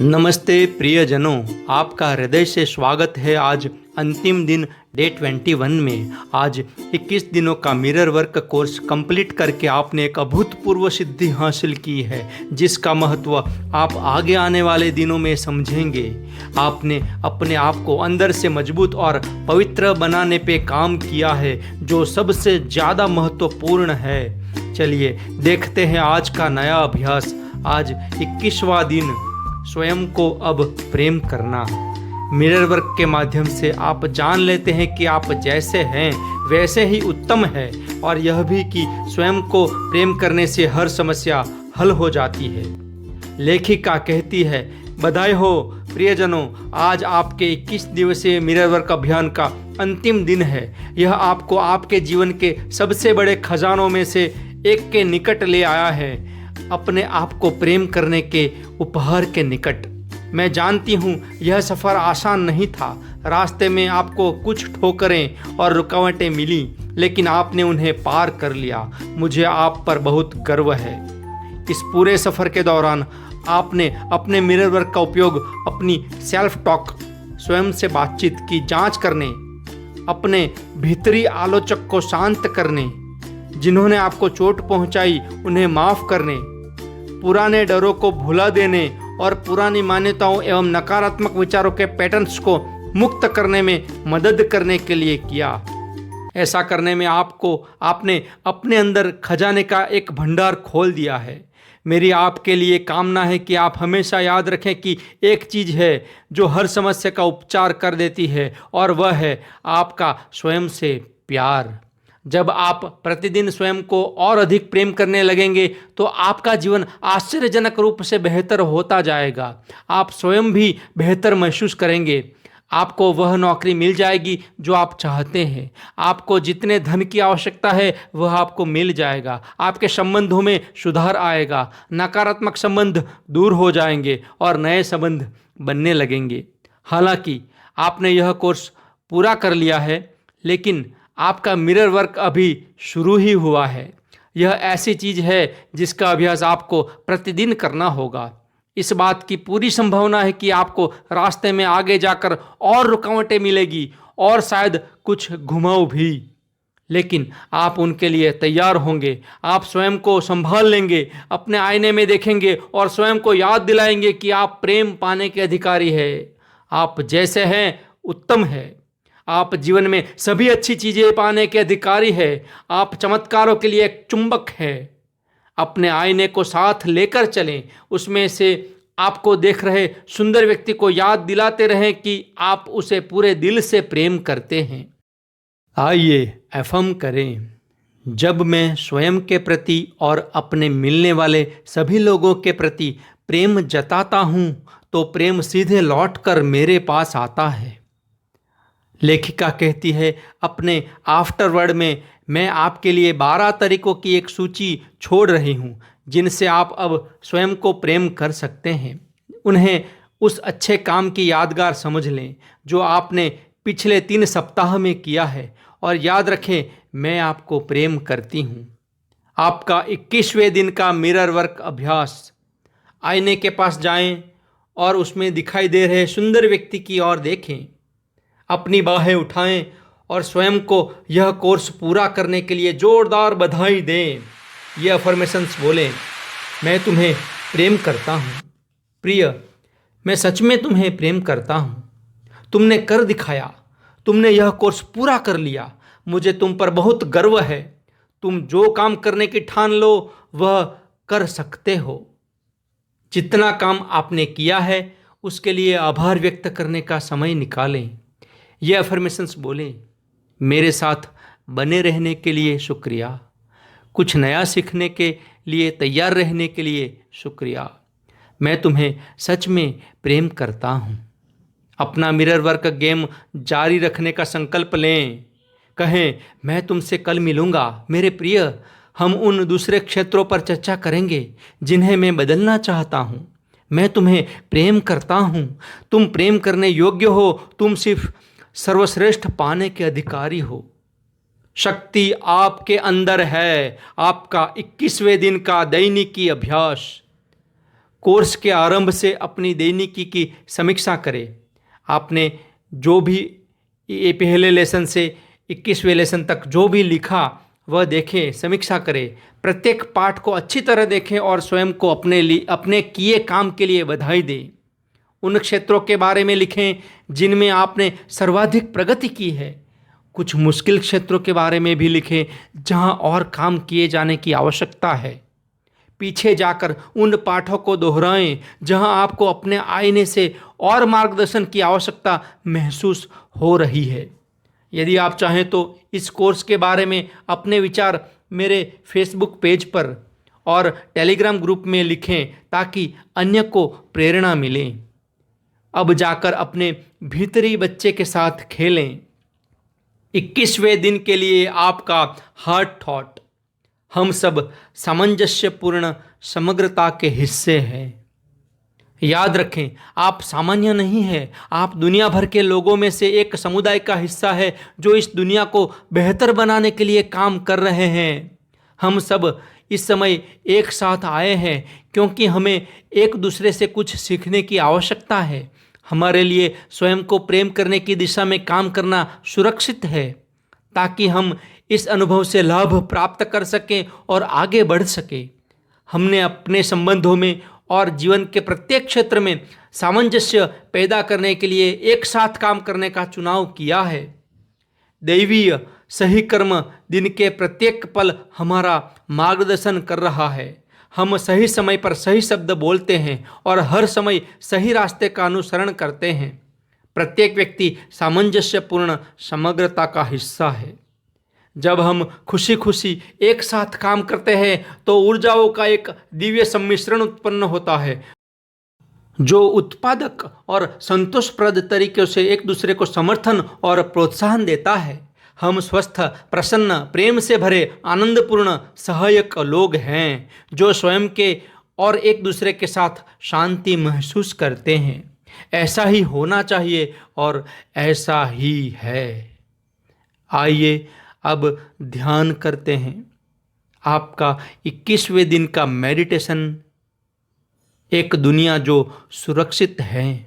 नमस्ते प्रियजनों, आपका हृदय से स्वागत है। आज अंतिम दिन डे 21 में। आज 21 दिनों का मिरर वर्क कोर्स कंप्लीट करके आपने एक अभूतपूर्व सिद्धि हासिल की है, जिसका महत्व आप आगे आने वाले दिनों में समझेंगे। आपने अपने आप को अंदर से मजबूत और पवित्र बनाने पे काम किया है, जो सबसे ज़्यादा महत्वपूर्ण है। चलिए देखते हैं आज का नया अभ्यास। आज 21वां दिन, स्वयं को अब प्रेम करना। मिरर वर्क के माध्यम से आप जान लेते हैं कि आप जैसे हैं वैसे ही उत्तम है, और यह भी कि स्वयं को प्रेम करने से हर समस्या हल हो जाती है। लेखिका कहती है, बधाई हो प्रियजनों, आज आपके 21 दिवसीय मिरर वर्क अभियान का अंतिम दिन है। यह आपको आपके जीवन के सबसे बड़े खजानों में से एक के निकट ले आया है, अपने आप को प्रेम करने के उपहार के निकट। मैं जानती हूँ यह सफ़र आसान नहीं था। रास्ते में आपको कुछ ठोकरें और रुकावटें मिली, लेकिन आपने उन्हें पार कर लिया। मुझे आप पर बहुत गर्व है। इस पूरे सफ़र के दौरान आपने अपने मिरर वर्क का उपयोग अपनी सेल्फ टॉक, स्वयं से बातचीत की जांच करने, अपने भीतरी आलोचक को शांत करने, जिन्होंने आपको चोट पहुंचाई उन्हें माफ़ करने, पुराने डरों को भुला देने और पुरानी मान्यताओं एवं नकारात्मक विचारों के पैटर्न्स को मुक्त करने में मदद करने के लिए किया। ऐसा करने में आपने अपने अंदर खजाने का एक भंडार खोल दिया है। मेरी आपके लिए कामना है कि आप हमेशा याद रखें कि एक चीज़ है जो हर समस्या का उपचार कर देती है, और वह है आपका स्वयं से प्यार। जब आप प्रतिदिन स्वयं को और अधिक प्रेम करने लगेंगे तो आपका जीवन आश्चर्यजनक रूप से बेहतर होता जाएगा। आप स्वयं भी बेहतर महसूस करेंगे। आपको वह नौकरी मिल जाएगी जो आप चाहते हैं। आपको जितने धन की आवश्यकता है वह आपको मिल जाएगा। आपके संबंधों में सुधार आएगा। नकारात्मक संबंध दूर हो जाएंगे और नए संबंध बनने लगेंगे। हालांकि आपने यह कोर्स पूरा कर लिया है, लेकिन आपका मिरर वर्क अभी शुरू ही हुआ है। यह ऐसी चीज़ है जिसका अभ्यास आपको प्रतिदिन करना होगा। इस बात की पूरी संभावना है कि आपको रास्ते में आगे जाकर और रुकावटें मिलेगी और शायद कुछ घुमाव भी, लेकिन आप उनके लिए तैयार होंगे। आप स्वयं को संभाल लेंगे, अपने आईने में देखेंगे और स्वयं को याद दिलाएंगे कि आप प्रेम पाने के अधिकारी हैं। आप जैसे हैं उत्तम है। आप जीवन में सभी अच्छी चीज़ें पाने के अधिकारी हैं। आप चमत्कारों के लिए एक चुंबक हैं। अपने आईने को साथ लेकर चलें। उसमें से आपको देख रहे सुंदर व्यक्ति को याद दिलाते रहें कि आप उसे पूरे दिल से प्रेम करते हैं। आइए अफर्म करें, जब मैं स्वयं के प्रति और अपने मिलने वाले सभी लोगों के प्रति प्रेम जताता हूँ तो प्रेम सीधे लौटकर मेरे पास आता है। लेखिका कहती है, अपने आफ्टरवर्ड में मैं आपके लिए 12 तरीकों की एक सूची छोड़ रही हूँ, जिनसे आप अब स्वयं को प्रेम कर सकते हैं। उन्हें उस अच्छे काम की यादगार समझ लें जो आपने पिछले 3 सप्ताह में किया है, और याद रखें, मैं आपको प्रेम करती हूँ। आपका 21वें दिन का मिरर वर्क अभ्यास। आईने के पास जाएं और उसमें दिखाई दे रहे सुंदर व्यक्ति की ओर देखें। अपनी बाहें उठाएं और स्वयं को यह कोर्स पूरा करने के लिए जोरदार बधाई दें। ये अफर्मेशंस बोलें, मैं तुम्हें प्रेम करता हूँ। प्रिय, मैं सच में तुम्हें प्रेम करता हूँ। तुमने कर दिखाया। तुमने यह कोर्स पूरा कर लिया। मुझे तुम पर बहुत गर्व है। तुम जो काम करने की ठान लो वह कर सकते हो। जितना काम आपने किया है उसके लिए आभार व्यक्त करने का समय निकालें। ये अफर्मेशंस बोलें, मेरे साथ बने रहने के लिए शुक्रिया। कुछ नया सीखने के लिए तैयार रहने के लिए शुक्रिया। मैं तुम्हें सच में प्रेम करता हूँ। अपना मिरर वर्क गेम जारी रखने का संकल्प लें। कहें, मैं तुमसे कल मिलूँगा मेरे प्रिय। हम उन दूसरे क्षेत्रों पर चर्चा करेंगे जिन्हें मैं बदलना चाहता हूँ। मैं तुम्हें प्रेम करता हूँ। तुम प्रेम करने योग्य हो। तुम सिर्फ सर्वश्रेष्ठ पाने के अधिकारी हो। शक्ति आपके अंदर है। आपका 21वें दिन का दैनिकी अभ्यास। कोर्स के आरंभ से अपनी दैनिकी की समीक्षा करें। आपने जो भी ये पहले लेसन से 21वें लेसन तक जो भी लिखा वह देखें, समीक्षा करें। प्रत्येक पाठ को अच्छी तरह देखें और स्वयं को अपने किए काम के लिए बधाई दें। उन क्षेत्रों के बारे में लिखें जिनमें आपने सर्वाधिक प्रगति की है। कुछ मुश्किल क्षेत्रों के बारे में भी लिखें जहां और काम किए जाने की आवश्यकता है। पीछे जाकर उन पाठों को दोहराएं जहां आपको अपने आईने से और मार्गदर्शन की आवश्यकता महसूस हो रही है। यदि आप चाहें तो इस कोर्स के बारे में अपने विचार मेरे फेसबुक पेज पर और टेलीग्राम ग्रुप में लिखें ताकि अन्य को प्रेरणा मिले। अब जाकर अपने भीतरी बच्चे के साथ खेलें। 21वें दिन के लिए आपका हार्ट थॉट। हम सब सामंजस्यपूर्ण समग्रता के हिस्से हैं। याद रखें, आप सामान्य नहीं हैं। आप दुनिया भर के लोगों में से एक समुदाय का हिस्सा है जो इस दुनिया को बेहतर बनाने के लिए काम कर रहे हैं। हम सब इस समय एक साथ आए हैं क्योंकि हमें एक दूसरे से कुछ सीखने की आवश्यकता है। हमारे लिए स्वयं को प्रेम करने की दिशा में काम करना सुरक्षित है ताकि हम इस अनुभव से लाभ प्राप्त कर सकें और आगे बढ़ सकें। हमने अपने संबंधों में और जीवन के प्रत्येक क्षेत्र में सामंजस्य पैदा करने के लिए एक साथ काम करने का चुनाव किया है। दैवीय सही कर्म दिन के प्रत्येक पल हमारा मार्गदर्शन कर रहा है। हम सही समय पर सही शब्द बोलते हैं और हर समय सही रास्ते का अनुसरण करते हैं। प्रत्येक व्यक्ति सामंजस्यपूर्ण समग्रता का हिस्सा है। जब हम खुशी खुशी एक साथ काम करते हैं तो ऊर्जाओं का एक दिव्य सम्मिश्रण उत्पन्न होता है जो उत्पादक और संतोषप्रद तरीके से एक दूसरे को समर्थन और प्रोत्साहन देता है। हम स्वस्थ, प्रसन्न, प्रेम से भरे, आनंदपूर्ण सहायक लोग हैं जो स्वयं के और एक दूसरे के साथ शांति महसूस करते हैं। ऐसा ही होना चाहिए और ऐसा ही है। आइए अब ध्यान करते हैं। आपका 21वें दिन का मेडिटेशन, एक दुनिया जो सुरक्षित है।